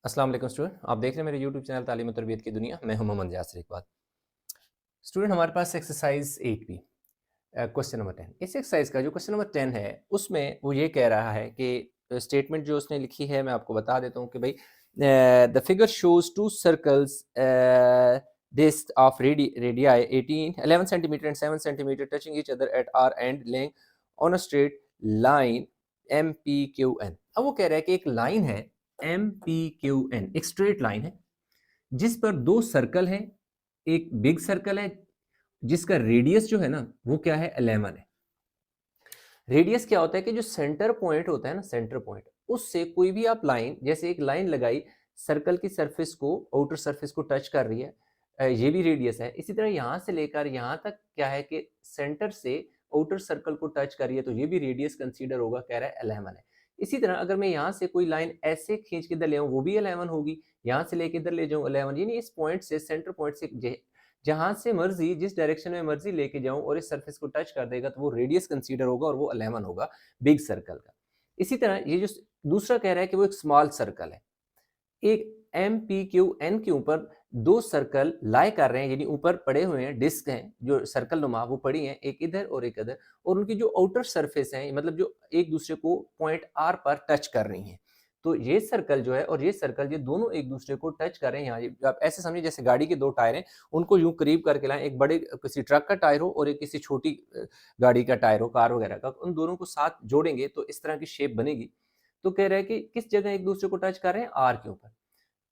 अस्सलाम वालेकुम स्टूडेंट, आप देख रहे हैं मेरे यूट्यूब चैनल तालीम और तरबियत की दुनिया। मैं हूं मोहम्मद यासिर इकबाल। स्टूडेंट, हमारे पास एक्सरसाइज 8 क्वेश्चन नंबर 10। इस एक्सरसाइज का जो क्वेश्चन नंबर 10 है उसमें वो ये कह रहा है कि स्टेटमेंट जो उसने लिखी है मैं आपको बता देता हूँ कि भाई the figure shows to circles this of radii 18 11 centimeter and 7 centimeter touching each other at r end laying on a straight line mpqn। अब वो कह रहा है कि एक लाइन है mpqn, एक स्ट्रेट लाइन है जिस पर दो सर्कल हैं। एक बिग सर्कल है जिसका रेडियस जो है ना वो क्या है 11 है। रेडियस क्या होता है कि जो सेंटर पॉइंट होता है ना, सेंटर पॉइंट उससे कोई भी आप लाइन, जैसे एक लाइन लगाई सर्कल की सरफेस को, आउटर सरफेस को टच कर रही है, ये भी रेडियस है। इसी तरह यहां से लेकर यहां तक क्या है कि सेंटर से आउटर सर्कल को टच करिए तो ये भी रेडियस कंसीडर होगा, कह रहा है 11 है। इसी तरह अगर मैं यहाँ से कोई लाइन ऐसे खींच के इधर ले आऊँ वो भी 11 होगी, यहाँ से लेके इधर ले जाऊँ 11, यानी इस पॉइंट से, सेंटर पॉइंट से जहां से मर्जी, जिस डायरेक्शन में मर्जी लेके जाऊं और इस सरफेस को टच कर देगा तो वो रेडियस कंसीडर होगा और वो 11 होगा बिग सर्कल का। इसी तरह ये जो दूसरा कह रहा है कि वो एक स्मॉल सर्कल है, एक एम पी क्यू एन के ऊपर दो सर्कल लाई कर रहे हैं, यानी ऊपर पड़े हुए हैं, डिस्क हैं जो सर्कल नुमा वो पड़ी हैं, एक इधर और एक इधर, और उनकी जो आउटर सरफेस है, मतलब जो एक दूसरे को पॉइंट आर पर टच कर रही हैं। तो ये सर्कल जो है और ये सर्कल, ये दोनों एक दूसरे को टच कर रहे हैं। यहाँ आप ऐसे समझिए जैसे गाड़ी के दो टायर हैं, उनको यूं करीब करके लाएं, एक बड़े किसी ट्रक का टायर हो और एक किसी छोटी गाड़ी का टायर हो, कार वगैरह का, उन दोनों को साथ जोड़ेंगे तो इस तरह की शेप बनेगी। तो कह रहा है कि किस जगह एक दूसरे को टच कर रहे हैं, आर के ऊपर।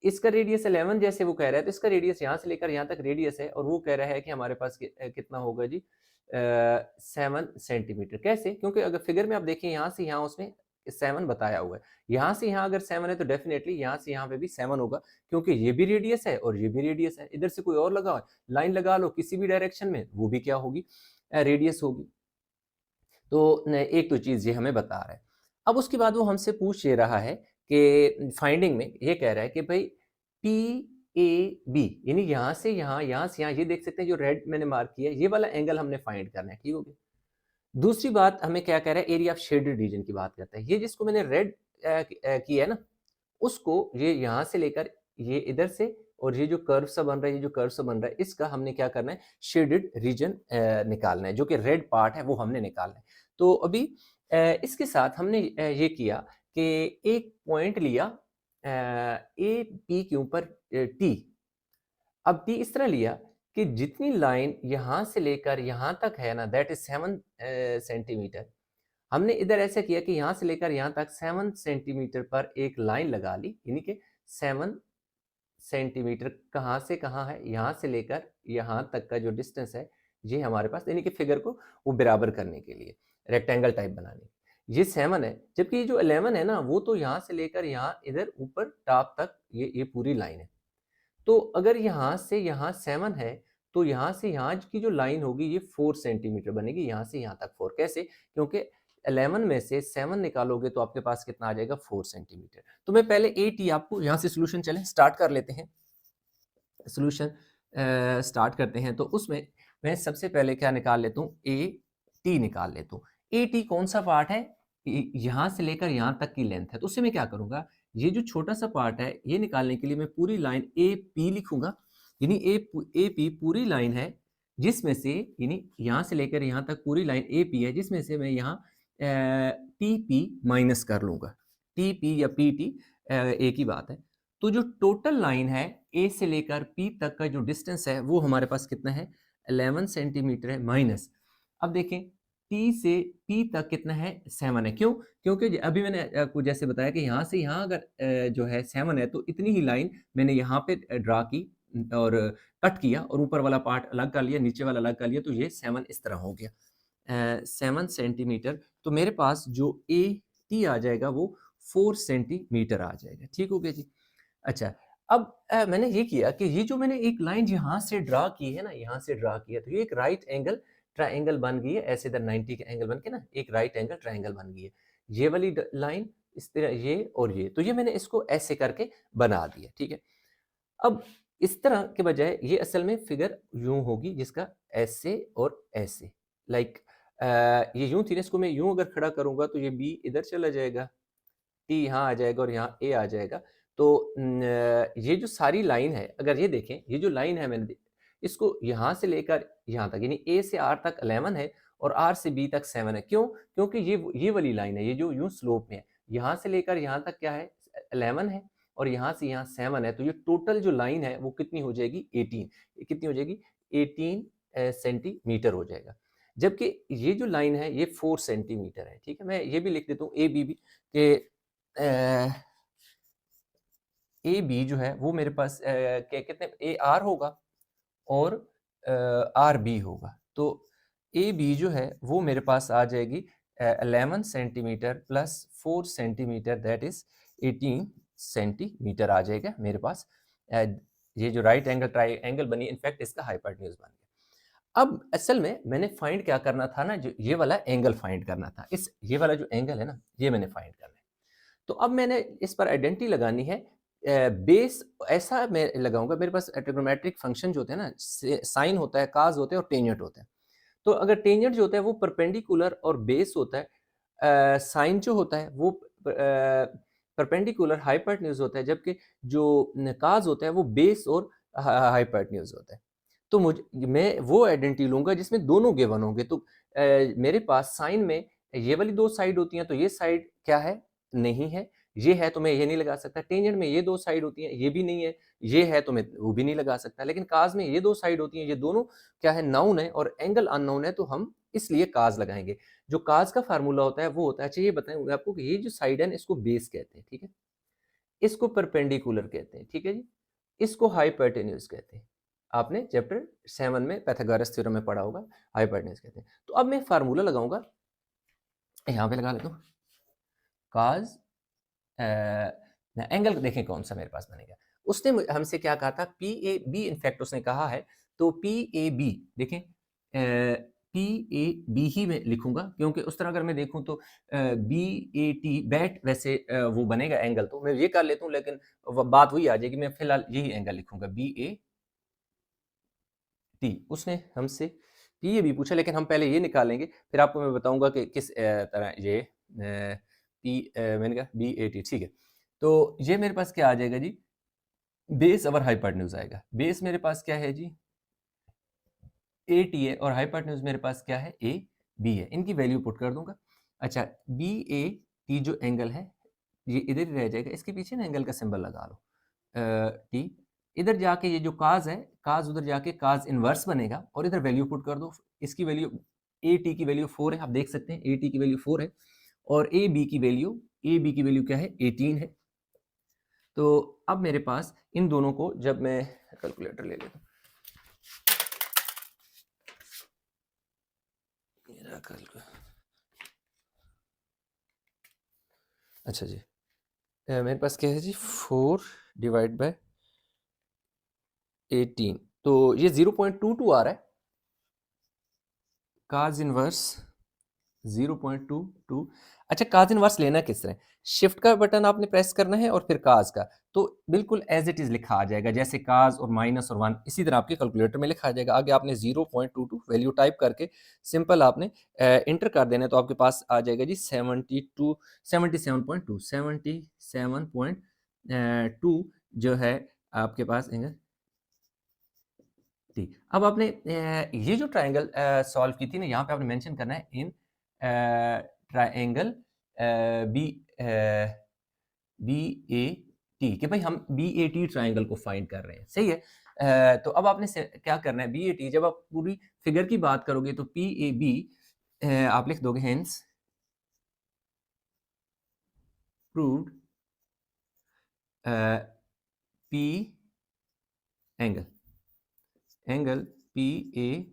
इसका रेडियस 11 जैसे वो कह रहा है, तो इसका रेडियस यहाँ से लेकर यहाँ तक रेडियस है, और वो कह रहा है कि हमारे पास कितना होगा जी, 7 सेंटीमीटर। कैसे? क्योंकि अगर फिगर में आप देखें यहाँ से यहाँ उसने 7 बताया हुआ है, यहाँ से यहाँ अगर 7 है तो डेफिनेटली यहाँ से यहाँ पे भी 7 होगा, क्योंकि ये भी रेडियस है और ये भी रेडियस है। इधर से कोई और लगा लाइन लगा लो किसी भी डायरेक्शन में, वो भी क्या होगी, रेडियस होगी। तो एक तो चीज ये हमें बता रहा है। अब उसके बाद वो हमसे पूछ ये रहा है कि फाइंडिंग में ये कह रहा है कि भाई पी ए बी, यानी यहाँ से यहाँ, यहाँ से यहाँ, ये देख सकते हैं जो रेड मैंने मार्क किया है, ये वाला एंगल हमने फाइंड करना है। ठीक हो गया। दूसरी बात हमें क्या कह रहा है, एरिया ऑफ शेडेड रीजन की बात करता है। ये जिसको मैंने रेड किया है ना, उसको ये यहाँ से लेकर ये इधर से, और ये जो कर्व सा बन रहा है, ये जो कर्व सा बन रहा है, इसका हमने क्या करना है, शेडेड रीजन निकालना है, जो कि रेड पार्ट है वो हमने निकालना है। तो अभी इसके साथ हमने ये किया कि एक पॉइंट लिया ए पी के ऊपर टी। अब टी इस तरह लिया कि जितनी लाइन यहाँ से लेकर यहाँ तक है ना, दैट इज 7 सेंटीमीटर। हमने इधर ऐसा किया कि यहाँ से लेकर यहाँ तक 7 सेंटीमीटर पर एक लाइन लगा ली, यानी कि 7 सेंटीमीटर कहाँ से कहाँ है, यहाँ से लेकर यहाँ तक का जो डिस्टेंस है ये हमारे पास, यानी कि फिगर को वो बराबर करने के लिए, रेक्टेंगल टाइप बनाने के लिए। ये 7 है, जबकि ये जो 11 है ना वो तो यहाँ से लेकर यहाँ इधर ऊपर टॉप तक ये पूरी लाइन है। तो अगर यहाँ से यहाँ 7 है तो यहाँ से यहाँ की जो लाइन होगी ये 4 सेंटीमीटर बनेगी, यहाँ से यहाँ तक 4। कैसे? क्योंकि 11 में से 7 निकालोगे तो आपके पास कितना आ जाएगा, 4 सेंटीमीटर। तो मैं पहले ए टी आपको यहाँ से सोल्यूशन चलें स्टार्ट कर लेते हैं। सोल्यूशन स्टार्ट करते हैं तो उसमें मैं सबसे पहले क्या निकाल लेता हूँ, ए टी निकाल लेता हूँ। ए टी कौन सा पार्ट है, यहाँ से लेकर यहाँ तक की लेंथ है। तो उससे मैं क्या करूँगा, ये जो छोटा सा पार्ट है ये निकालने के लिए मैं पूरी लाइन ए पी लिखूंगा, यानी ए पी पूरी लाइन है जिसमें से, यानी यहाँ से लेकर यहाँ तक पूरी लाइन ए पी है, जिसमें से मैं यहाँ टी पी माइनस कर लूँगा। टी पी या पी टी एक ही बात है। तो जो टोटल लाइन है ए से लेकर पी तक का जो डिस्टेंस है वो हमारे पास कितना है, 11 सेंटीमीटर है, माइनस, अब देखें टी से पी तक कितना है, 7 है। क्यों? क्योंकि अभी मैंने आपको जैसे बताया कि यहाँ से यहाँ अगर जो है 7 है तो इतनी ही लाइन मैंने यहाँ पे ड्रा की और कट किया और ऊपर वाला पार्ट अलग कर लिया, नीचे वाला अलग कर लिया, तो ये 7 इस तरह हो गया 7 सेंटीमीटर। तो मेरे पास जो ए टी आ जाएगा वो 4 सेंटीमीटर आ जाएगा। ठीक हो गया जी। अच्छा, अब मैंने ये किया कि ये जो मैंने एक लाइन यहाँ से ड्रा की है ना, यहाँ से ड्रा किया, तो ये एक राइट एंगल ट्रायंगल बन गई है, ऐसे इधर 90 का एंगल बन के ना एक राइट एंगल ट्रायंगल बन गई है। ये वाली लाइन इस तरह, ये और ये, तो ये मैंने इसको ऐसे करके बना दिया। ठीक है। अब इस तरह के बजाय ये असल में फिगर यूं होगी जिसका ऐसे और ऐसे, लाइक ये यूं थी ना, इसको मैं यूं अगर खड़ा करूंगा तो ये बी इधर चला जाएगा, टी यहाँ आ जाएगा और यहाँ ए आ जाएगा। तो ये जो सारी लाइन है, अगर ये देखें, ये जो लाइन है इसको यहाँ से लेकर यहाँ तक, यानी ए से आर तक 11 है और आर से बी तक 7 है। क्यों? क्योंकि ये वाली लाइन है, ये जो यूं स्लोप में है, यहाँ से लेकर यहाँ तक क्या है 11 है और यहाँ से यहाँ 7 है। तो ये टोटल जो लाइन है वो कितनी हो जाएगी 18। कितनी हो जाएगी 18 सेंटीमीटर हो जाएगा। जबकि ये जो लाइन है ये 4 सेंटीमीटर है। ठीक है, मैं ये भी लिख देता हूँ ए बी भी कि ए बी जो है वो मेरे पास क्या कितने ए आर होगा और आर बी होगा। तो ए बी जो है वो मेरे पास आ जाएगी 11 centimetre plus 4 centimetre, that is 18 centimetre आ जाएगा मेरे पास। ये जो राइट एंगल ट्राइंगल बनी, इनफैक्ट इसका हाइपोटेन्यूज बन गया। अब असल में मैंने फाइंड क्या करना था ना, जो ये वाला एंगल फाइंड करना था, ये वाला जो एंगल है ना ये मैंने फाइंड करना है। तो अब मैंने इस पर आइडेंटिटी लगानी है। बेस ऐसा मैं लगाऊंगा, मेरे पास ट्रिग्नोमेट्रिक फंक्शन जो होते हैं ना, साइन होता है, काज होते हैं और टेंजेंट होते हैं। तो अगर टेंजेंट जो होता है वो परपेंडिकुलर और बेस होता है, साइन जो होता है वो परपेंडिकुलर हाइपोटेन्यूज होता है, जबकि जो काज होता है वो बेस और हाइपोटेन्यूज होता है। तो मैं वो आइडेंटिटी लूंगा जिसमें दोनों गिवन होंगे। तो मेरे पास साइन में ये वाली दो साइड होती हैं, तो ये साइड क्या है, नहीं है। ये है तो मैं ये नहीं लगा सकता। टेंजेंट में ये दो साइड होती हैं, ये भी नहीं है। ये है तो मैं वो भी नहीं लगा सकता। लेकिन काज में ये दो साइड होती हैं, ये दोनों क्या है, नाउन है और एंगल अननोन है, तो हम इसलिए काज लगाएंगे। जो काज का फार्मूला होता है वो होता है, अच्छा ये बताएं आपको कि ये जो साइड है ना इसको बेस कहते हैं, ठीक है, इसको परपेंडिकुलर कहते हैं, ठीक है जी, इसको हाइपोटेन्यूज कहते हैं। आपने चैप्टर 7 में पाइथागोरस थ्योरम में पढ़ा होगा, हाइपोटेन्यूज कहते हैं। तो अब मैं फार्मूला लगाऊंगा, यहाँ पे लगा लेता हूँ, काज एंगल देखें कौन सा मेरे पास बनेगा। उसने हमसे क्या कहा था, पी ए बी, इनफैक्ट उसने कहा है। तो पी ए बी देखें, पी ए बी ही मैं लिखूंगा, क्योंकि उस तरह अगर मैं देखूं तो बी ए टी बैट वैसे वो बनेगा एंगल, तो मैं ये कर लेता हूं, लेकिन बात वही आ जाएगी। मैं फिलहाल यही एंगल लिखूंगा बी ए टी। उसने हमसे पी ए बी पूछा, लेकिन हम पहले ये निकालेंगे, फिर आपको मैं बताऊंगा कि किस तरह ये मैंने कहा बी ए टी, ठीक है। तो ये मेरे पास क्या आ जाएगा जी, बेस और हाइपोटेन्यूज आएगा। बेस मेरे पास क्या है जी, ए टी है, और हाइपोटेन्यूज मेरे पास क्या है, ए बी है। इनकी वैल्यू पुट कर दूंगा। अच्छा, बी ए टी जो एंगल है ये इधर ही रह जाएगा, इसके पीछे ना एंगल का सिंबल लगा लो, टी। इधर जाके ये जो काज है, काज उधर जाके काज इनवर्स बनेगा, और इधर वैल्यू पुट कर दो। इसकी वैल्यू ए टी की वैल्यू 4 है, आप देख सकते हैं ए टी की वैल्यू 4 है, और ए बी की वैल्यू क्या है, 18 है। तो अब मेरे पास इन दोनों को, जब मैं कैलकुलेटर ले लेता हूँ, मेरा अच्छा जी, मेरे पास क्या है जी, 4 डिवाइड बाय 18, तो ये 0.22 आ रहा है। काज इनवर्स 0.22। अच्छा, काज इनवर्स लेना किस तरह, शिफ्ट का बटन आपने प्रेस करना है और फिर काज का, तो बिल्कुल एज इट इज लिखा आ जाएगा, जैसे काज और माइनस और 1 इसी तरह आपके कैलकुलेटर में लिखा आ जाएगा। आगे आपने 0.22 वैल्यू टाइप करके सिंपल आपने इंटर कर देना है, तो आपके पास आ जाएगा जी 77.2 जो है आपके पास ठीक। अब आपने ये जो ट्राइंगल सॉल्व की थी ना, यहाँ पे आपने मेंशन करना है in triangle B B A T, कि भाई हम बी ए टी ट्राइंगल को फाइंड कर रहे हैं, सही है। तो अब आपने क्या करना है, बी ए टी, जब आप पूरी फिगर की बात करोगे तो पी ए बी आप लिख दोगे, hence proved P angle P A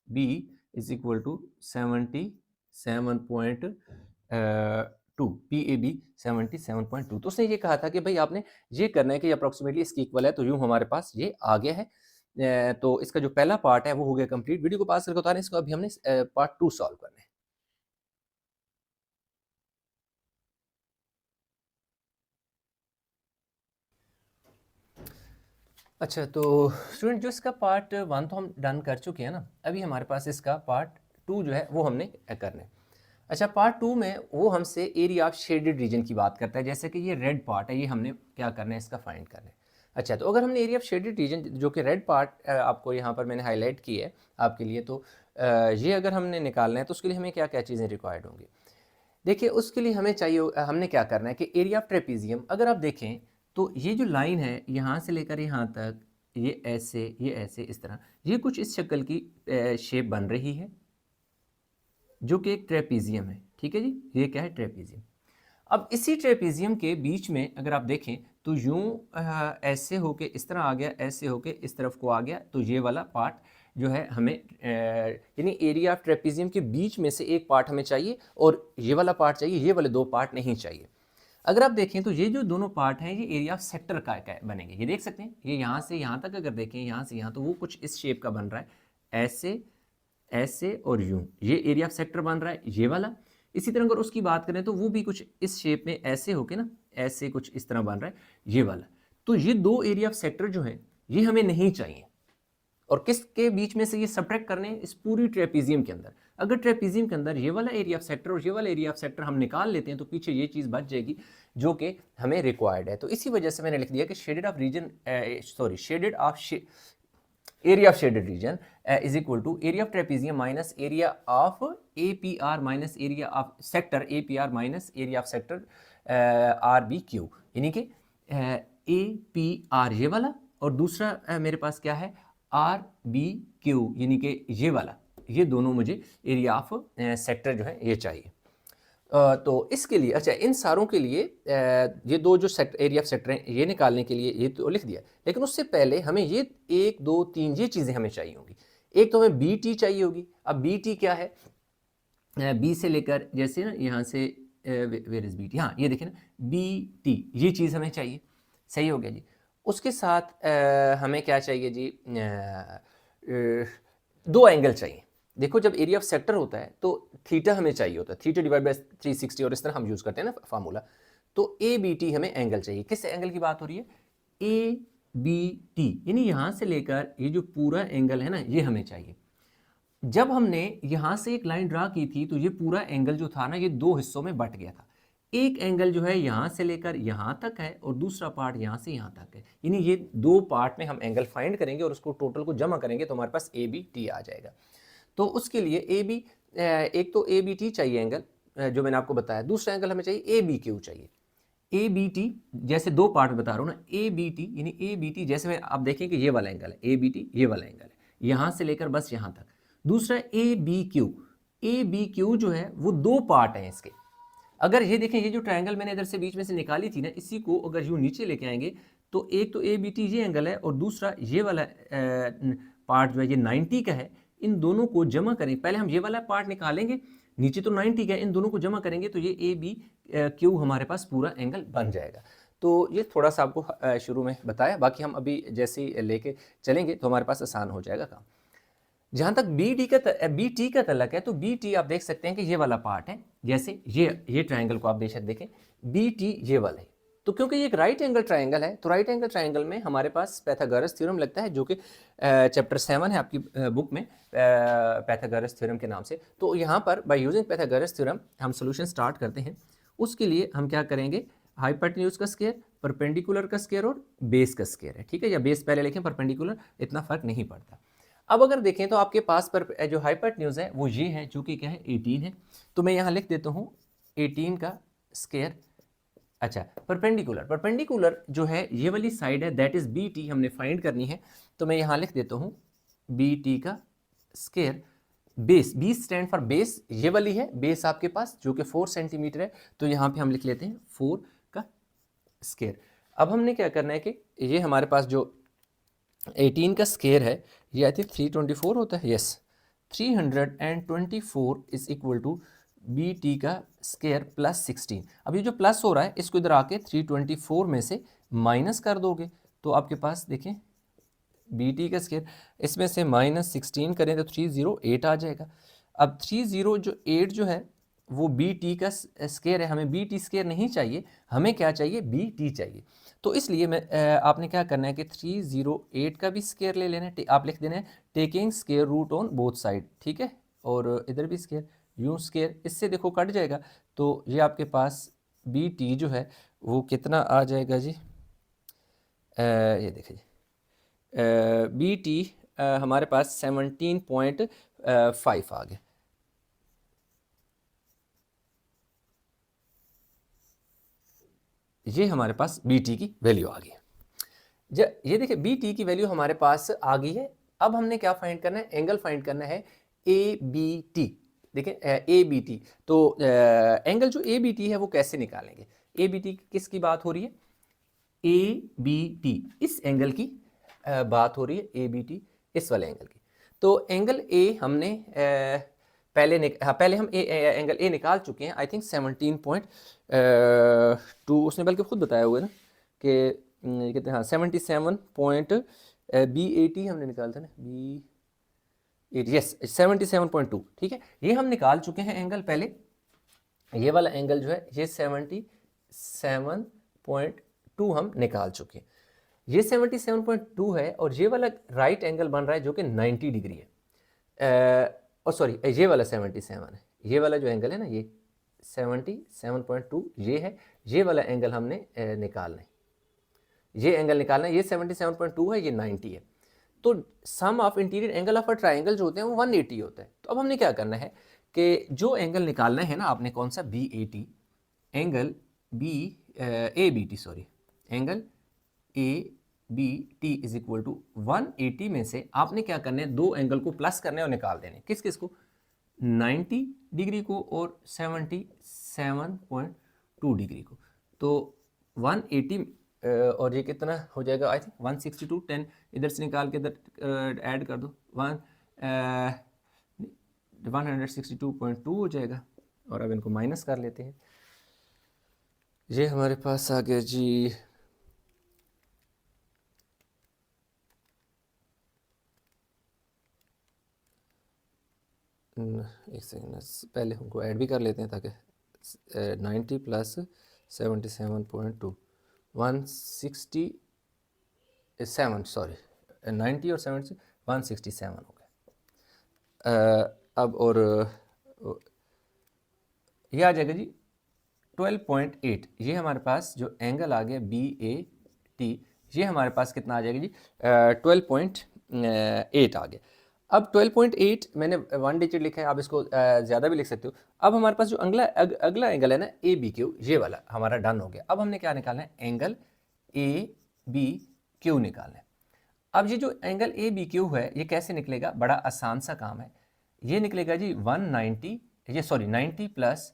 B is equal to 77.2, P A B 77.2। तो उसने ये कहा था कि भाई आपने ये करना है कि अप्रोक्सीमेटली इसकी इक्वल है, तो यूं हमारे पास ये आ गया है। तो इसका जो पहला पार्ट है वो हो गया कंप्लीट। वीडियो को पास करके उतारें इसको, अभी हमने पार्ट 2 सॉल्व करना है। अच्छा, तो स्टूडेंट जो इसका पार्ट 1 तो हम डन कर चुके हैं ना, अभी हमारे पास इसका पार्ट 2 जो है वो हमने करना है। अच्छा, पार्ट 2 में वो हमसे एरिया ऑफ शेडेड रीजन की बात करता है, जैसे कि ये रेड पार्ट है, ये हमने क्या करना है, इसका फाइंड करना है। अच्छा, तो अगर हमने एरिया ऑफ शेडेड रीजन जो कि रेड पार्ट आपको यहाँ पर मैंने हाईलाइट की है आपके लिए, तो ये अगर हमने निकालना है तो उसके लिए हमें क्या क्या चीज़ें रिक्वायर्ड होंगी। देखिए, उसके लिए हमें चाहिए हमने क्या करना है कि एरिया ऑफ ट्रेपीजियम अगर आप देखें तो ये जो लाइन है यहाँ से लेकर यहाँ तक, ये ऐसे इस तरह, ये कुछ इस शक्ल की शेप बन रही है जो कि एक ट्रेपीजियम है। ठीक है जी, ये क्या है, ट्रेपीजियम। अब इसी ट्रेपीजियम के बीच में अगर आप देखें तो यूं ऐसे होके इस तरह आ गया, ऐसे होके इस तरफ को आ गया, तो ये वाला पार्ट जो है हमें यानी एरिया ऑफ ट्रेपीजियम के बीच में से एक पार्ट हमें चाहिए और ये वाला पार्ट चाहिए, ये वाले दो पार्ट नहीं चाहिए। अगर आप देखें तो ये जो दोनों पार्ट हैं ये एरिया ऑफ सेक्टर का बनेंगे, ये देख सकते हैं, ये यहाँ से यहाँ तक अगर देखें, यहाँ से यहाँ, तो वो कुछ इस शेप का बन रहा है, ऐसे ऐसे और यूं, ये एरिया ऑफ सेक्टर बन रहा है ये वाला। इसी तरह अगर उसकी बात करें तो वो भी कुछ इस शेप में ऐसे होके ना, ऐसे कुछ इस तरह बन रहा है ये वाला। तो ये दो एरिया ऑफ सेक्टर जो है ये हमें नहीं चाहिए, और किसके बीच में से ये सब्ट्रैक्ट करने हैं, इस पूरी ट्रेपीजियम के अंदर। अगर ट्रेपीजियम के अंदर ये वाला एरिया ऑफ सेक्टर और ये वाला एरिया ऑफ सेक्टर हम निकाल लेते हैं तो पीछे ये चीज़ बच जाएगी जो कि हमें रिक्वायर्ड है। तो इसी वजह से मैंने लिख दिया कि shaded of region, shaded of area of shaded region is equal to area of trapezium minus area of APR minus area of sector APR minus area of sector RBQ, यानी कि APR ये वाला और दूसरा मेरे पास क्या है RBQ, यानी कि ये वाला, ये दोनों मुझे एरिया ऑफ सेक्टर जो है ये चाहिए। तो इसके लिए अच्छा, इन सारों के लिए ये दो जो एरिया ऑफ सेक्टर हैं ये निकालने के लिए ये तो लिख दिया, लेकिन उससे पहले हमें ये 1 2 3 ये चीज़ें हमें चाहिए होंगी। एक तो हमें बी टी चाहिए होगी। अब बी टी क्या है, बी से लेकर जैसे ना यहाँ से वेयर इज बी टी, हाँ ये देखें ना बी टी, ये चीज़ हमें चाहिए। सही हो गया जी। उसके साथ हमें क्या चाहिए जी, दो एंगल चाहिए। देखो, जब एरिया ऑफ सेक्टर होता है तो थीटा हमें चाहिए होता है, थीटा डिवाइड बाय 360, और इस तरह हम यूज़ करते हैं ना फार्मूला। तो ए बी टी हमें एंगल चाहिए। किस एंगल की बात हो रही है, ए बी टी, यानी यहाँ से लेकर ये जो पूरा एंगल है ना ये हमें चाहिए। जब हमने यहाँ से एक लाइन ड्रा की थी तो ये पूरा एंगल जो था ना ये दो हिस्सों में बट गया था। एक एंगल जो है यहाँ से लेकर यहाँ तक है और दूसरा पार्ट यहाँ से यहाँ तक है, यानी ये दो पार्ट में हम एंगल फाइंड करेंगे और उसको टोटल को जमा करेंगे तो हमारे पास ए बी टी आ जाएगा। तो उसके लिए ए बी, एक तो ए बी टी चाहिए एंगल जो मैंने आपको बताया, दूसरा एंगल हमें चाहिए ए बी क्यू चाहिए। ए बी टी, जैसे दो पार्ट बता रहा हूँ ना, ए बी टी यानी ए बी टी, जैसे मैं आप देखें कि ये वाला एंगल है ए बी टी, ये वाला एंगल है यहाँ से लेकर बस यहाँ तक। दूसरा ए बी क्यू जो है वो दो पार्ट हैं इसके। अगर ये देखें, ये जो ट्रायंगल मैंने इधर से बीच में से निकाली थी ना, इसी को अगर यूँ नीचे लेके आएंगे तो एक तो ए बी टी ये एंगल है और दूसरा ये वाला पार्ट जो है ये 90 का है। इन दोनों को जमा करें, पहले हम ये वाला पार्ट निकालेंगे, नीचे तो 90 का है, इन दोनों को जमा करेंगे तो ये ए बी क्यू हमारे पास पूरा एंगल बन जाएगा। तो ये थोड़ा सा आपको शुरू में बताया, बाकी हम अभी जैसे ही लेके चलेंगे तो हमारे पास आसान हो जाएगा काम। जहाँ तक बी टी का तल्लक है तो बी टी आप देख सकते हैं कि ये वाला पार्ट है, जैसे ये ट्रायंगल को आप बेशक देखें, बी टी ये वाला है। तो क्योंकि ये एक राइट एंगल ट्रायंगल है तो राइट एंगल ट्रायंगल में हमारे पास पाइथागोरस थ्योरम लगता है, जो कि चैप्टर 7 है आपकी बुक में पाइथागोरस थ्योरम के नाम से। तो यहाँ पर बाय यूजिंग पाइथागोरस थ्योरम हम सोल्यूशन स्टार्ट करते हैं। उसके लिए हम क्या करेंगे, हाइपोटेन्यूज का स्क्वायर, परपेंडिकुलर का स्क्वायर और बेस का स्क्वायर है, ठीक है, या बेस पहले लिखें परपेंडिकुलर, इतना फर्क नहीं पड़ता। अब अगर देखें तो आपके पास पर जो हाइपोटेन्यूज है वो ये है, जो कि क्या है 18 है। तो मैं यहाँ लिख देता हूँ 18 का स्क्वायर। अच्छा, परपेंडिकुलर जो है ये वाली साइड है, दैट इज बी टी, हमने फाइंड करनी है। तो मैं यहाँ लिख देता हूँ बी टी का square. Base, B stand for base, ये वाली है बेस आपके पास जो कि 4 सेंटीमीटर है, तो यहाँ पे हम लिख लेते हैं 4 का स्क्वायर। अब हमने क्या करना है कि ये हमारे पास जो 18 का स्क्वायर है ये आई थिंक 324 होता है, yes 324 is equal to B T का स्क्वायर प्लस 16। अब ये जो प्लस हो रहा है इसको इधर आके 324 में से माइनस कर दोगे तो आपके पास देखें बी टी का स्क्वायर, इसमें से माइनस 16 करें तो 308 आ जाएगा। अब 308 जो है वो बी टी का स्क्वायर है, हमें बी टी स्क्वायर नहीं चाहिए, हमें क्या चाहिए, बी टी चाहिए। तो इसलिए मैं आपने क्या करना है कि 308 का भी स्क्वायर ले लेना है, आप लिख देना है taking square root on both side, ठीक है, और इधर भी स्क्वायर यू स्केयर, इससे देखो कट जाएगा, तो ये आपके पास बी टी जो है वो कितना आ जाएगा जी, ये देखिए जी, बी टी हमारे पास 17.5 आ गया। ये हमारे पास बी टी की वैल्यू आ गई। ये देखिए बी टी की वैल्यू हमारे पास आ गई है। अब हमने क्या फाइंड करना है, एंगल फाइंड करना है ए बी टी। देखिए ए बी टी, तो एंगल जो ए बी टी है वो कैसे निकालेंगे, ए बी टी किसकी बात हो रही है, ए बी टी इस एंगल की बात हो रही है, ए बी टी इस वाले एंगल की। तो एंगल ए हमने पहले हम एंगल ए निकाल चुके हैं, आई थिंक 17.2, उसने बल्कि खुद बताया हुआ है ना कि कितने, हाँ 77 बी ए टी हमने निकाला था ना, बी ए टी, यस 77.2, ठीक है, ये हम निकाल चुके हैं एंगल पहले। ये वाला एंगल जो है ये 77.2 हम निकाल चुके हैं, ये 77.2 है, और ये वाला राइट एंगल बन रहा है जो कि 90 डिग्री है, और सॉरी ये वाला 77 है, ये वाला जो एंगल है ना ये 77.2 ये है, ये वाला एंगल हमने निकालना है, ये एंगल निकालना है, ये 77.2 है, ये 90 है। तो sum of interior angle of a triangle जो होते हैं वो 180 होता है। तो अब हमने क्या करना है कि जो एंगल निकालना है ना आपने, कौन सा, B A T, angle B A B T, sorry angle A B T is equal to 180 में से आपने क्या करना है, दो एंगल को प्लस करने और निकाल देने, किस किस को, 90 डिग्री को और 77.2 डिग्री को। तो 180 और ये कितना हो जाएगा, आई थिंक 162, 10 इधर से निकाल के इधर ऐड कर दो, 162.2 हो जाएगा, और अब इनको माइनस कर लेते हैं। ये हमारे पास आ गया जी, एक सेकेंड, पहले हमको ऐड भी कर लेते हैं ताकि 90 प्लस 77.2, 167, सॉरी 90 और 70 167 हो गया। अब और ये आ जाएगा जी 12.8, ये हमारे पास जो एंगल आ गया बी ए टी, ये हमारे पास कितना आ जाएगा जी, 12.8 आ गया। अब 12.8 मैंने 1 डिजिट लिखा है, आप इसको ज़्यादा भी लिख सकते हो। अब हमारे पास जो अगला एंगल है ना ए बी क्यू, ये वाला हमारा डन हो गया। अब हमने क्या निकालना है, एंगल ए बी क्यू निकालना है। अब ये जो एंगल ए बी क्यू है ये कैसे निकलेगा, बड़ा आसान सा काम है, ये निकलेगा जी 90 प्लस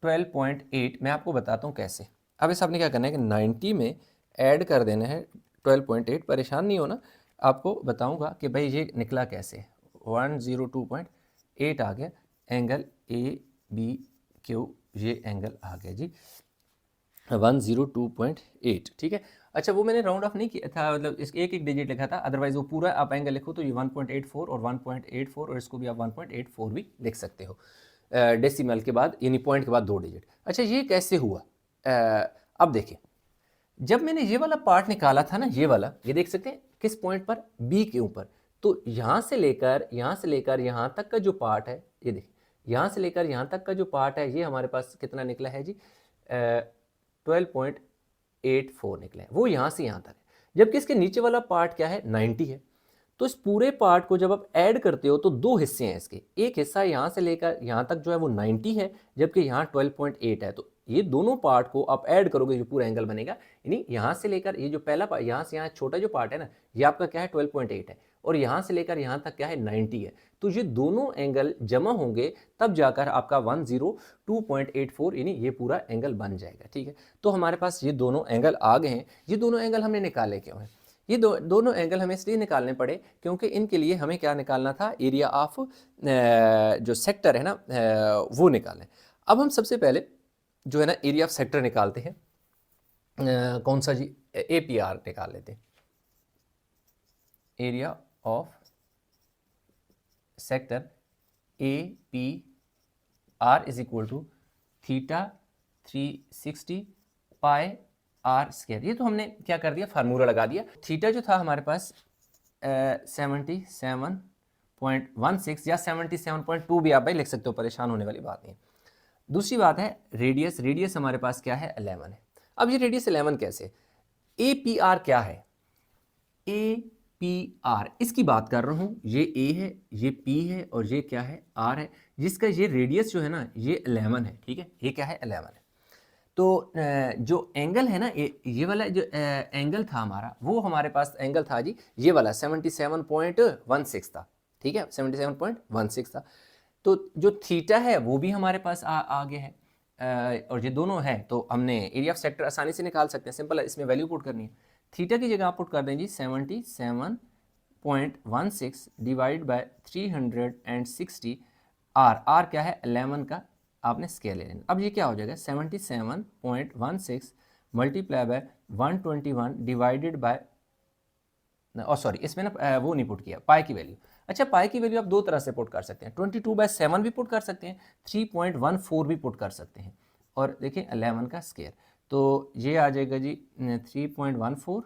12.8, मैं आपको बताता हूँ कैसे। अब इस आपने क्या करना है कि 90 में ऐड कर देना है 12.8, परेशान नहीं होना, आपको बताऊंगा कि भाई ये निकला कैसे। 102.8 आ गया एंगल ए बी क्यू, ये एंगल आ गया जी 102.8, ठीक है। अच्छा वो मैंने राउंड ऑफ नहीं किया था, मतलब इसके एक एक डिजिट लिखा था, अदरवाइज वो पूरा आप एंगल लिखो तो ये 1.84 और 1.84, और इसको भी आप 1.84 भी लिख सकते हो डेसिमल के बाद, यानी पॉइंट के बाद 2 डिजिट। अच्छा ये कैसे हुआ, अब देखिए, जब मैंने ये वाला पार्ट निकाला था ना, ये वाला, ये देख सकते हैं किस पॉइंट पर, बी के ऊपर, तो यहाँ से लेकर यहाँ तक का जो पार्ट है, ये देखिए यहाँ से लेकर यहाँ तक का जो पार्ट है, ये हमारे पास कितना निकला है जी, 12.84 निकला है, वो यहाँ से यहाँ तक है। जबकि इसके नीचे वाला पार्ट क्या है, 90 है। तो इस पूरे पार्ट को जब आप ऐड करते हो तो दो हिस्से हैं इसके, एक हिस्सा यहाँ से लेकर यहाँ तक जो है वो 90 है, जबकि यहाँ 12.8 है। तो ये दोनों पार्ट को आप ऐड करोगे जो पूरा एंगल बनेगा, यानी यहाँ से लेकर ये जो पहला पार्ट, यहाँ से यहाँ छोटा जो पार्ट है ना, ये आपका क्या है 12.8 है, और यहाँ से लेकर यहाँ तक क्या है 90 है। तो ये दोनों एंगल जमा होंगे तब जाकर आपका 102.84 यानी ये पूरा एंगल बन जाएगा, ठीक है। तो हमारे पास ये दोनों एंगल आ गए हैं। ये दोनों एंगल हमने निकाले क्यों हैं, ये दोनों एंगल हमें इसलिए निकालने पड़े क्योंकि इनके लिए हमें क्या निकालना था, एरिया ऑफ जो सेक्टर है ना वो निकालें। अब हम सबसे पहले जो है ना एरिया ऑफ सेक्टर निकालते हैं, कौन सा जी, ए पी आर निकाल लेते हैं, area of sector A P R is equal to theta 360 pi R square. ये तो हमने क्या कर दिया, फार्मूला लगा दिया। थीटा जो था हमारे पास 77.2 77.16 या 77.2 भी आप भाई लिख सकते हो, परेशान होने वाली बात नहीं है। दूसरी बात है रेडियस, रेडियस हमारे पास क्या है 11 है। अब ये रेडियस 11 कैसे, APR क्या है, APR इसकी बात कर रहा हूँ, ये A है, ये P है और ये क्या है R है, जिसका ये रेडियस जो है ना ये 11 है, ठीक है, ये क्या है 11 है। तो जो एंगल है ना ये वाला जो एंगल था हमारा, वो हमारे पास एंगल था जी ये वाला 77.16 था, ठीक है 77.16 था। तो जो थीटा है वो भी हमारे पास आगे है, और ये दोनों है तो हमने एरिया ऑफ सेक्टर आसानी से निकाल सकते हैं, सिंपल है, इसमें वैल्यू पुट करनी है। थीटा की जगह आप पुट कर दें जी 77.16 डिवाइड बाय 360, आर क्या है 11 का आपने स्केल ले लेना। अब ये क्या हो जाएगा 77.16 multiply by 121 divided by, sorry इसमें ना वो नहीं पुट किया पाई की वैल्यू। अच्छा पाई की वैल्यू आप दो तरह से पुट कर सकते हैं, 22/7 भी पुट कर सकते हैं, 3.14 भी पुट कर सकते हैं, और देखिए 11 का स्केयर, तो ये आ जाएगा जी 3.14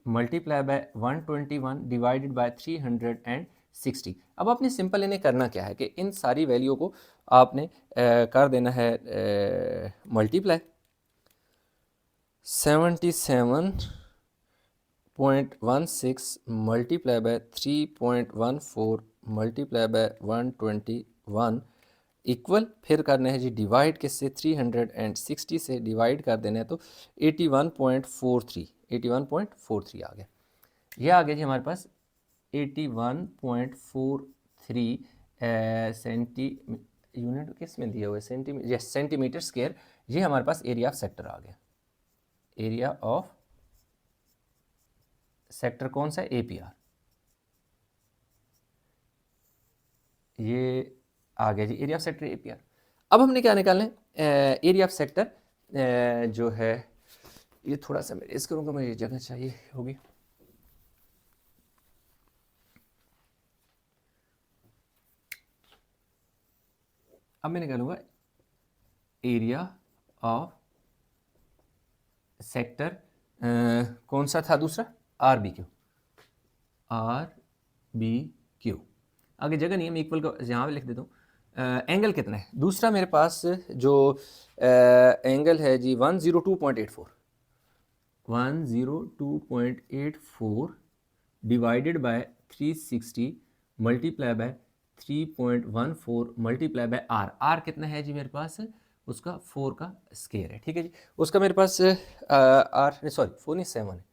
मल्टीप्लाई बाय 121 डिवाइडेड बाय 360। अब आपने सिंपल इन्हें करना क्या है कि इन सारी वैल्यू को आपने कर देना है multiply, 77.16 multiply by 3.14 multiply bye 121 equal, फिर करना है जी डिवाइड किससे 360 से डिवाइड कर देना है तो 81.43 आ गया। यह आ गया जी हमारे पास 81.43 यूनिट किस में दिया हुआ है सेंटीमीटर, यस सेंटीमीटर स्क्वायर। ये हमारे पास एरिया ऑफ सेक्टर आ गया, एरिया ऑफ सेक्टर कौन सा APR, ये आ गया जी एरिया ऑफ सेक्टर APR। अब हमने क्या निकालना है एरिया ऑफ सेक्टर जो है, ये थोड़ा सा मैं रेज करूंगा, मुझे जगह चाहिए होगी। अब मैं निकालूंगा एरिया ऑफ सेक्टर कौन सा था दूसरा RBQ, RBQ आगे जगह नहीं है, मैं इक्वल को यहाँ पे लिख देता हूँ। एंगल कितना है दूसरा मेरे पास जो एंगल है जी 102.84, 102.84 divided by 360 multiply by 3.14 multiply by R कितना है जी मेरे पास, उसका 4 का स्केयर है, ठीक है जी। उसका मेरे पास आर सॉरी 4 नहीं 7 है,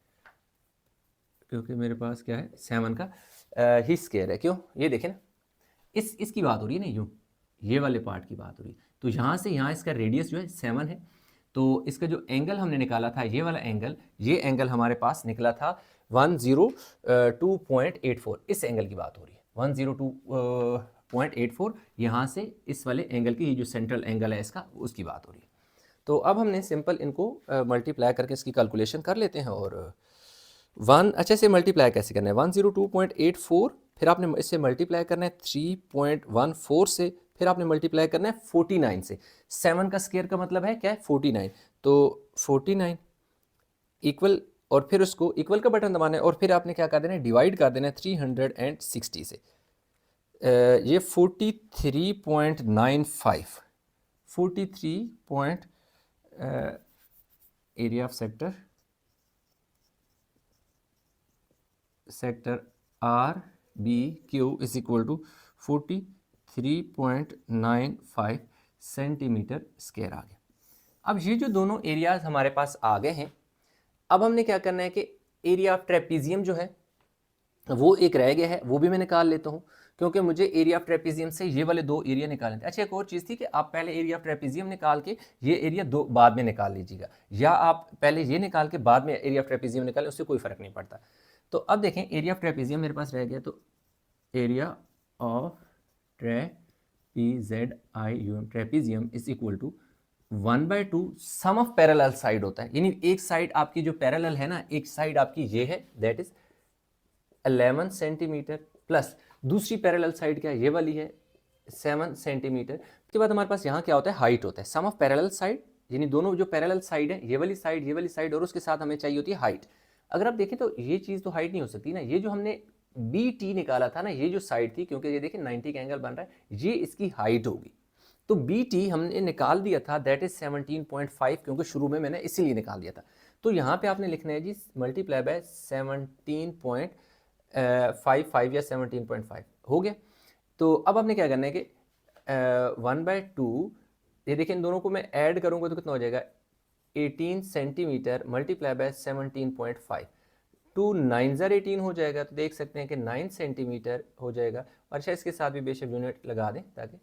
क्योंकि मेरे पास क्या है 7 का ही स्केयर है। क्यों, ये देखें ना इसकी बात हो रही है ना, यूँ ये वाले पार्ट की बात हो रही है, तो यहाँ से यहाँ इसका रेडियस जो है 7 है, तो इसका जो एंगल हमने निकाला था ये वाला एंगल, ये एंगल हमारे पास निकला था 102.84, इस एंगल की बात हो रही है 102.84, यहाँ से इस वाले एंगल की, ये जो सेंट्रल एंगल है इसका, उसकी बात हो रही है। तो अब हमने सिंपल इनको मल्टीप्लाई करके इसकी कैलकुलेशन कर लेते हैं, और अच्छे से मल्टीप्लाई कैसे करना है 102.84, फिर आपने इससे मल्टीप्लाई करना है 3.14 से, फिर आपने मल्टीप्लाई करना है 49 से, 7 का स्क्वायर का मतलब है क्या है 49, तो 49 इक्वल, और फिर उसको इक्वल का बटन दबाना है, और फिर आपने क्या कर देना है डिवाइड कर देना है 360 से, ये 43.95 area of sector RBQ is equal to 43.95 centimetre square आ गया। अब ये जो दोनों एरियाज हमारे पास आ गए हैं, अब हमने क्या करना है कि एरिया ऑफ ट्रेपीजियम जो है वो एक रह गया है, वो भी मैं निकाल लेता हूँ, क्योंकि मुझे एरिया ऑफ ट्रेपीजियम से ये वाले दो एरिया निकालने थे। अच्छा एक और चीज़ थी कि आप पहले एरिया ऑफ ट्रेपीजियम निकाल के ये एरिया दो बाद में निकाल लीजिएगा, या आप पहले ये निकाल के बाद में एरिया ऑफ ट्रेपीजियम निकालें, उससे कोई फ़र्क नहीं पड़ता। तो अब देखें एरिया ऑफ ट्रेपीजियम मेरे पास रह गया, तो area of trapezium is equal to 1/2 sum of parallel side होता है, यानी एक साइड आपकी जो पैरेलल है ना, एक साइड आपकी ये है दैट इज 11 सेंटीमीटर, प्लस दूसरी पैरेलल साइड क्या है ये वाली है 7 सेंटीमीटर। उसके बाद हमारे पास यहाँ क्या होता है हाइट होता है, सम ऑफ पैरेलल साइड, यानी दोनों जो पैरेलल साइड है ये वाली साइड, ये वाली साइड, और उसके साथ हमें चाहिए होती है हाइट। अगर आप देखें तो ये चीज़ तो हाइट नहीं हो सकती ना, ये जो हमने बी टी निकाला था ना, ये जो साइड थी, क्योंकि ये देखिए 90 का एंगल बन रहा है, ये इसकी हाइट होगी, तो बी टी हमने निकाल दिया था, दैट इज 17.5, क्योंकि शुरू में मैंने इसीलिए निकाल दिया था। तो यहाँ पे आपने लिखना है जी मल्टीप्लाई बाय 17.55 या 17.5 हो गया। तो अब आपने क्या करना है कि 1/2, ये देखिए इन दोनों को मैं ऐड करूँगा तो कितना हो जाएगा, 18 सेंटीमीटर मल्टीप्लाई बाय 17.5, 2 9 ज़र 18 हो जाएगा, तो देख सकते हैं कि 9 सेंटीमीटर हो जाएगा। और शायद इसके साथ भी बेशक यूनिट लगा दें ताकि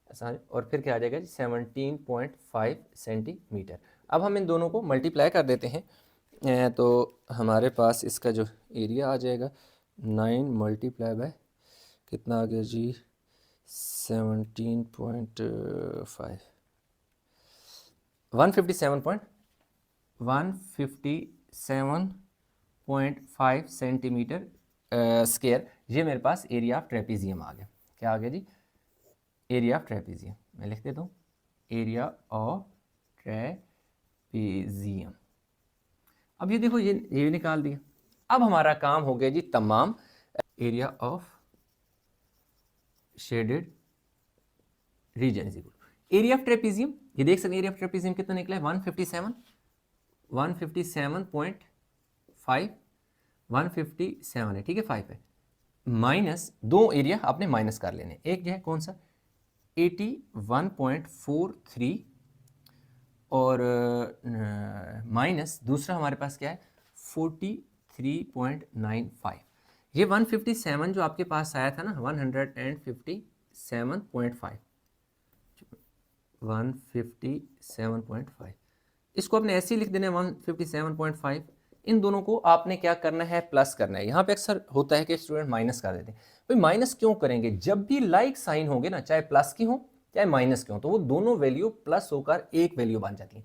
आसान, और फिर क्या आ जाएगा जी 17.5 सेंटीमीटर। अब हम इन दोनों को मल्टीप्लाई कर देते हैं, तो हमारे पास इसका जो एरिया आ जाएगा 9 मल्टीप्लाई बाय कितना आ गया जी 17.5, 157.5 सेंटीमीटर स्क्वायर, ये मेरे पास एरिया ऑफ ट्रेपीजियम आ गया। क्या आ गया जी, एरिया ऑफ ट्रेपीजियम, मैं लिख देता हूँ एरिया ऑफ ट्रेपीजियम। अब ये देखो ये निकाल दिया। अब हमारा काम हो गया जी तमाम। Area of shaded region is equal area of trapezium, ये देख सकते हैं एरिया ऑफ ट्रेपीजियम कितना निकला है 157 157 है, ठीक है 5 है, माइनस दो एरिया आपने माइनस कर लेने, एक जो है कौन सा 81.43 और माइनस दूसरा हमारे पास क्या है 43.95। ये 157 जो आपके पास आया था ना 157.5, 157.5, इसको आपने ऐसे ही लिख देना है 157.5। इन दोनों को आपने क्या करना है प्लस करना है। यहाँ पे अक्सर होता है कि स्टूडेंट माइनस कर देते हैं, भाई माइनस क्यों करेंगे, जब भी लाइक साइन होंगे ना, चाहे प्लस की हो चाहे माइनस की हो, तो वो दोनों वैल्यू प्लस होकर एक वैल्यू बन जाती है।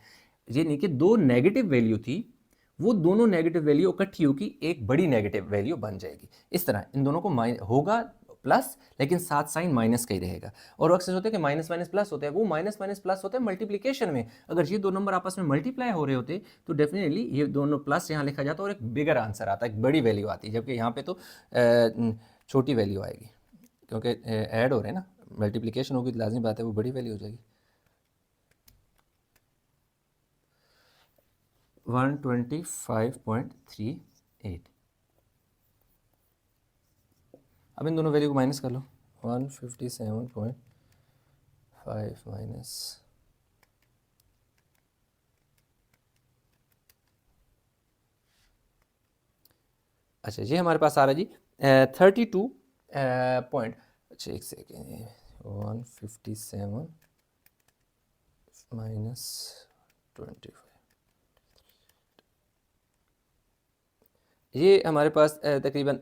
ये नहीं कि दो नेगेटिव वैल्यू थी, वो दोनों नेगेटिव वैल्यू इकट्ठी होगी एक बड़ी नेगेटिव वैल्यू बन जाएगी। इस तरह इन दोनों को होगा प्लस, लेकिन साथ साइन माइनस का ही रहेगा। और अक्सर होता है कि माइनस माइनस प्लस होता है, वो माइनस माइनस प्लस होता है मल्टीप्लिकेशन में। अगर ये दो नंबर आपस में मल्टीप्लाई हो रहे होते तो डेफिनेटली ये दोनों प्लस यहाँ लिखा जाता और एक बिगर आंसर आता, एक बड़ी वैल्यू आती, जबकि यहाँ पे तो छोटी वैल्यू आएगी, क्योंकि ऐड हो रहे हैं ना, मल्टीप्लिकेशन होगी तो लाजमी बात है वो बड़ी वैल्यू हो जाएगी। 125.38। अब इन दोनों वैल्यू को माइनस कर लो, 157.5 माइनस, अच्छा ये हमारे पास आ रहा है जी 32 पॉइंट, अच्छा एक सेकेंड, 157 माइनस 25, ये हमारे पास तकरीबन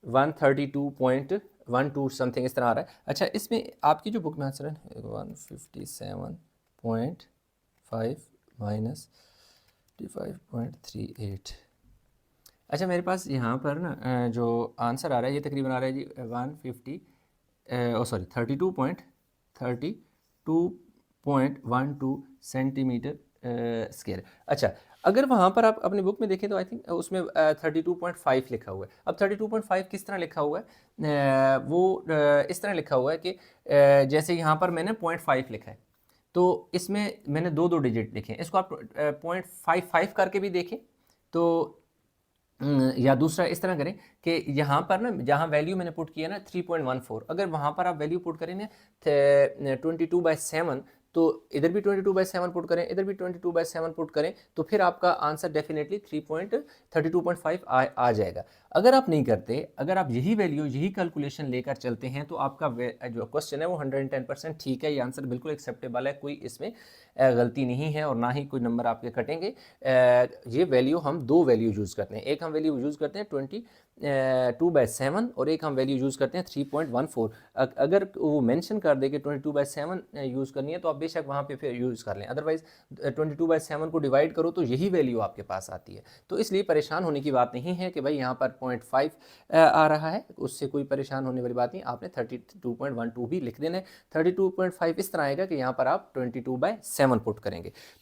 132.12 समथिंग इस तरह आ रहा है। अच्छा इसमें आपकी जो बुक में आंसर है 157.5 माइनस 55.38। अच्छा मेरे पास यहाँ पर ना जो आंसर आ रहा है ये तकरीबन आ रहा है जी 32.12 सेंटीमीटर स्क्वायर। अच्छा अगर वहाँ पर आप अपनी बुक में देखें तो आई थिंक उसमें 32.5 लिखा हुआ है। अब 32.5 किस तरह लिखा हुआ है, वो इस तरह लिखा हुआ है कि जैसे यहाँ पर मैंने 0.5 लिखा है, तो इसमें मैंने दो दो डिजिट लिखे हैं, इसको आप 0.55 करके भी देखें तो, या दूसरा इस तरह करें कि यहाँ पर ना जहाँ वैल्यू मैंने पुट किया ना 3.14, अगर वहाँ पर आप वैल्यू पुट करें ना 22/7, तो इधर भी 22/7 पुट करें, इधर भी 22/7 पुट करें, तो फिर आपका आंसर डेफिनेटली 32.5 आ जाएगा। अगर आप नहीं करते, अगर आप यही वैल्यू यही कैलकुलेशन लेकर चलते हैं तो आपका जो क्वेश्चन है वो 110% ठीक है, ये आंसर बिल्कुल एक्सेप्टेबल है, कोई इसमें गलती नहीं है और ना ही कोई नंबर आपके कटेंगे। ये वैल्यू हम दो वैल्यू यूज़ करते हैं, एक हम वैल्यू यूज़ करते हैं 22/7 और एक हम वैल्यू यूज़ करते हैं 3.14। अगर वो मेंशन कर दे कि 22/7 यूज़ करनी है तो आप बेशक वहाँ पे फिर यूज़ कर लें, अदरवाइज़ 22/7 को डिवाइड करो तो यही वैल्यू आपके पास आती है। तो इसलिए परेशान होने की बात नहीं है कि भाई यहाँ पर 0.5 आ रहा है, उससे कोई परेशान होने वाली बात नहीं, आपने 32.12 भी लिख देना है। 32.5 इस तरह आएगा कि यहाँ पर आप 22/7 पुट करेंगे। तो